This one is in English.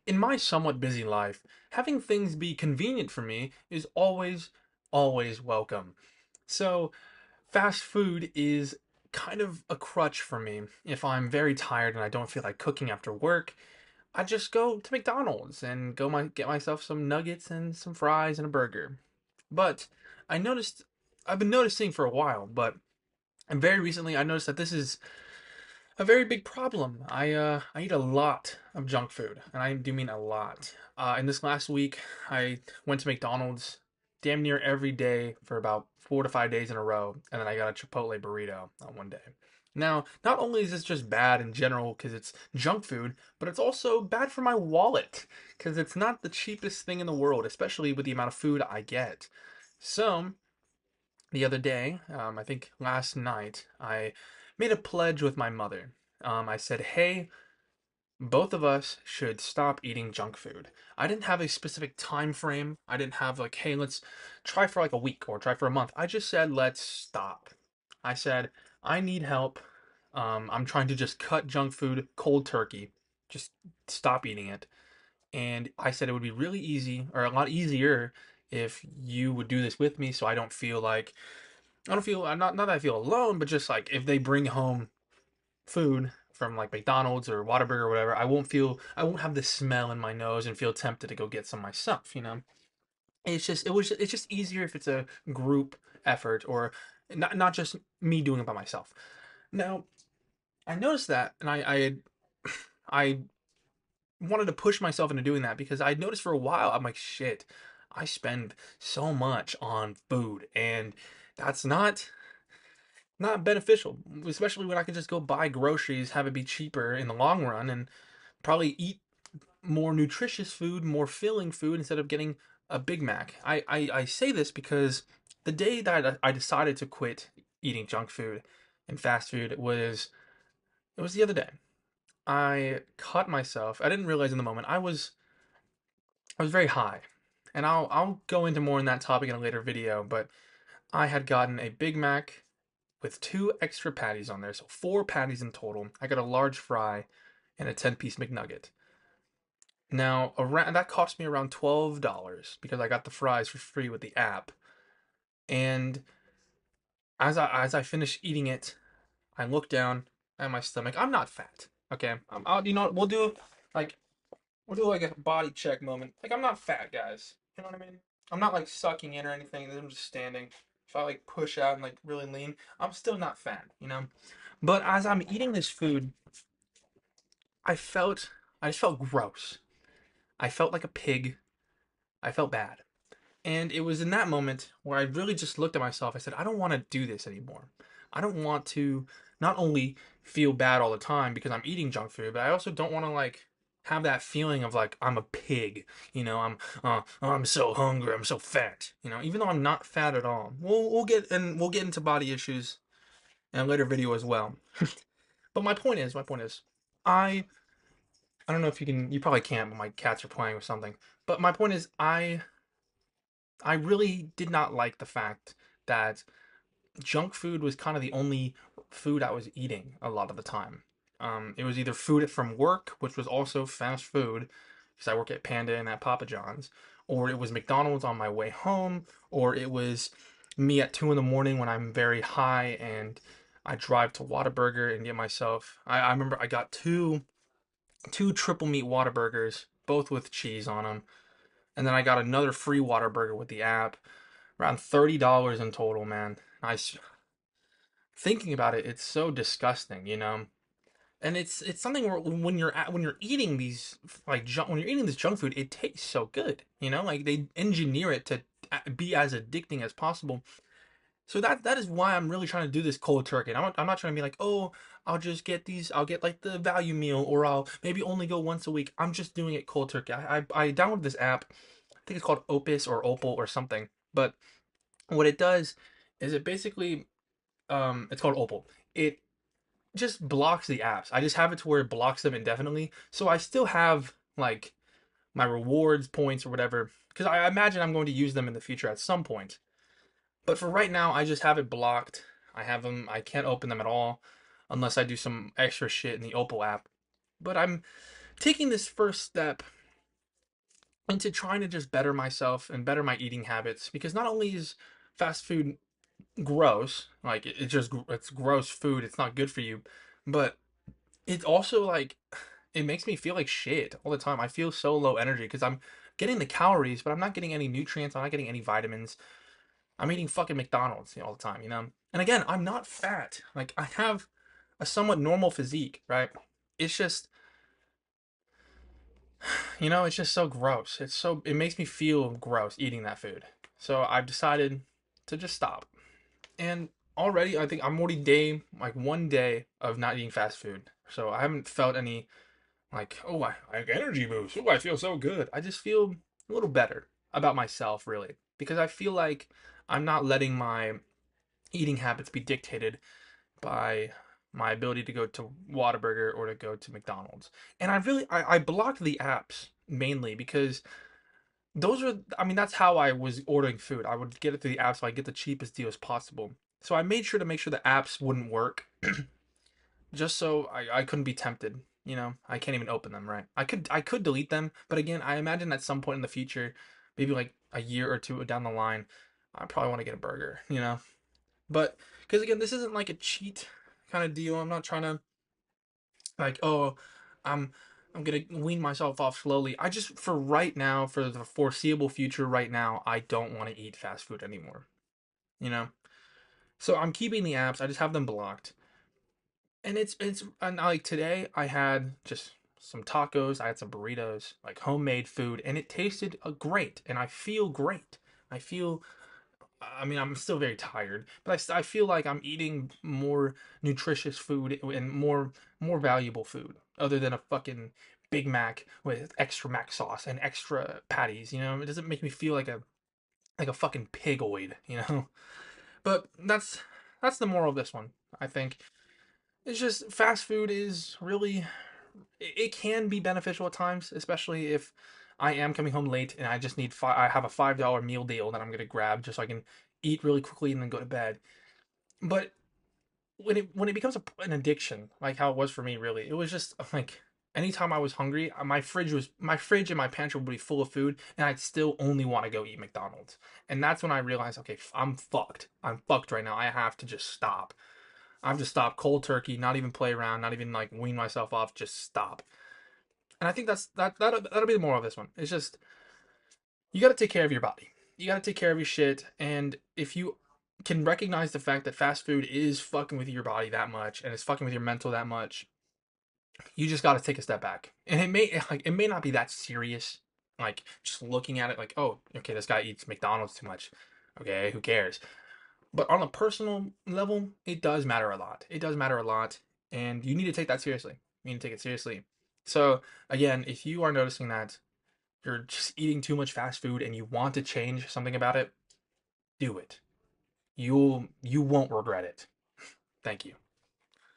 in my somewhat busy life, having things be convenient for me is always welcome. So, fast food is kind of a crutch for me. If I'm very tired and I don't feel like cooking after work, I just go to McDonald's and get myself some nuggets and some fries and a burger. But I noticed I've been noticing for a while, but and very recently I noticed that this is a very big problem. I eat a lot of junk food, and I do mean a lot. In this last week, I went to McDonald's damn near every day for about 4 to 5 days in a row, and then I got a Chipotle burrito on one day. Now, not only is this just bad in general because it's junk food, but it's also bad for my wallet because it's not the cheapest thing in the world, especially with the amount of food I get. So, the other day, I think last night, I made a pledge with my mother. I said, hey, both of us should stop eating junk food. I didn't have a specific time frame. I didn't have like, hey, let's try for like a week or try for a month. I just said, let's stop. I said, I need help. I'm trying to just cut junk food cold turkey. Just stop eating it. And I said it would be really easy or a lot easier if you would do this with me so I don't feel not that I feel alone, but just like if they bring home food from like McDonald's or Whataburger or whatever, I won't have the smell in my nose and feel tempted to go get some myself, you know? It's just easier if it's a group effort or not just me doing it by myself. Now, I noticed that and I wanted to push myself into doing that because I noticed for a while I'm like shit, I spend so much on food and that's not beneficial, especially when I can just go buy groceries, have it be cheaper in the long run, and probably eat more nutritious food, more filling food instead of getting a Big Mac. I say this because the day that I decided to quit eating junk food and fast food it was the other day. I caught myself. I didn't realize in the moment. I was very high, and I'll go into more on that topic in a later video. But I had gotten a Big Mac with two extra patties on there, so four patties in total. I got a large fry and a 10-piece McNugget. Now, around that cost me around $12 because I got the fries for free with the app. And as I finished eating it, I looked down at my stomach. I'm not fat. Okay, you know what, like we'll do like a body check moment. Like I'm not fat, guys. You know what I mean? I'm not like sucking in or anything. I'm just standing. If I like push out and like really lean, I'm still not fat, you know? But as I'm eating this food, I felt I just felt gross. I felt like a pig. I felt bad. And it was in that moment where I really just looked at myself. I said, I don't want to do this anymore. I don't want to not only feel bad all the time because I'm eating junk food, but I also don't want to like have that feeling of like I'm a pig. You know, I'm so hungry. I'm so fat. You know, even though I'm not fat at all. We'll get into body issues in a later video as well. But my point is, I I don't know if you probably can't, but my cats are playing with something. But my point is, I really did not like the fact that junk food was kind of the only food I was eating a lot of the time. It was either food from work, which was also fast food, because I work at Panda and at Papa John's, or it was McDonald's on my way home, or it was me at 2 in the morning when I'm very high and I drive to Whataburger and get myself. I remember I got two triple meat Whataburgers, both with cheese on them, and then I got another free Whataburger with the app. Around $30 in total, man. Thinking about it, it's so disgusting, you know. And it's something where when you're eating these when you're eating this junk food, it tastes so good, you know. Like they engineer it to be as addicting as possible. So that is why I'm really trying to do this cold turkey. And I'm not trying to be like, oh, I'll just get these. I'll get like the value meal, or I'll maybe only go once a week. I'm just doing it cold turkey. I downloaded this app. I think it's called Opus or Opal or something. But what it does is it basically it's called Opal. It just blocks the apps. I just have it to where it blocks them indefinitely. So I still have like my rewards points or whatever because I imagine I'm going to use them in the future at some point. But for right now, I just have it blocked. I have them. I can't open them at all unless I do some extra shit in the Opal app. But I'm taking this first step into trying to just better myself and better my eating habits, because not only is fast food gross, like it's gross food, it's not good for you, but it's also like it makes me feel like shit all the time. I feel so low energy because I'm getting the calories, but I'm not getting any nutrients. I'm not getting any vitamins. I'm eating fucking McDonald's, all the time, you know? And again, I'm not fat. Like, I have a somewhat normal physique, right? It's just, it's just so gross. It makes me feel gross eating that food. So I've decided to just stop. And already, I think I'm already like 1 day of not eating fast food. So I haven't felt any, like, oh, I have energy boost. Oh, I feel so good. I just feel a little better about myself, really. Because I feel like I'm not letting my eating habits be dictated by my ability to go to Whataburger or to go to McDonald's. And I blocked the apps mainly because I mean, that's how I was ordering food. I would get it through the app so I get the cheapest deal as possible. So I made sure to make sure the apps wouldn't work just so I couldn't be tempted. I can't even open them, right? I could delete them, but again, I imagine at some point in the future, maybe like a year or two down the line, I probably want to get a burger. But because again, this isn't like a cheat kind of deal. I'm not trying to, like, oh, I'm I'm gonna wean myself off slowly. I just, for right now, for the foreseeable future, right now, I don't want to eat fast food anymore. You know. So I'm keeping the apps. I just have them blocked. And and like today, I had just some tacos. I had some burritos, like homemade food, and it tasted great. And I feel great. I feel I mean, I'm still very tired, but I feel like I'm eating more nutritious food and more valuable food other than a fucking Big Mac with extra mac sauce and extra patties. It doesn't make me feel like a fucking pigoid. But that's the moral of this one. I think it's just fast food is really it can be beneficial at times, especially if I am coming home late and I just need I have a $5 meal deal that I'm gonna grab just so I can eat really quickly and then go to bed. But when it becomes an addiction, like how it was for me, really, it was just like anytime I was hungry, my fridge and my pantry would be full of food, and I'd still only want to go eat McDonald's. And that's when I realized, okay, I'm fucked. I'm fucked right now. I have to just stop. I have to stop cold turkey, not even play around, not even like wean myself off, just stop. And I think that'll be the moral of this one. It's just you got to take care of your body. You got to take care of your shit. And if you can recognize the fact that fast food is fucking with your body that much and it's fucking with your mental that much, you just got to take a step back. And it may not be that serious. Like just looking at it, like, oh, okay, this guy eats McDonald's too much. Okay, who cares? But on a personal level, it does matter a lot. It does matter a lot, and you need to take that seriously. You need to take it seriously. So again, if you are noticing that you're just eating too much fast food and you want to change something about it, do it. You won't regret it. Thank you.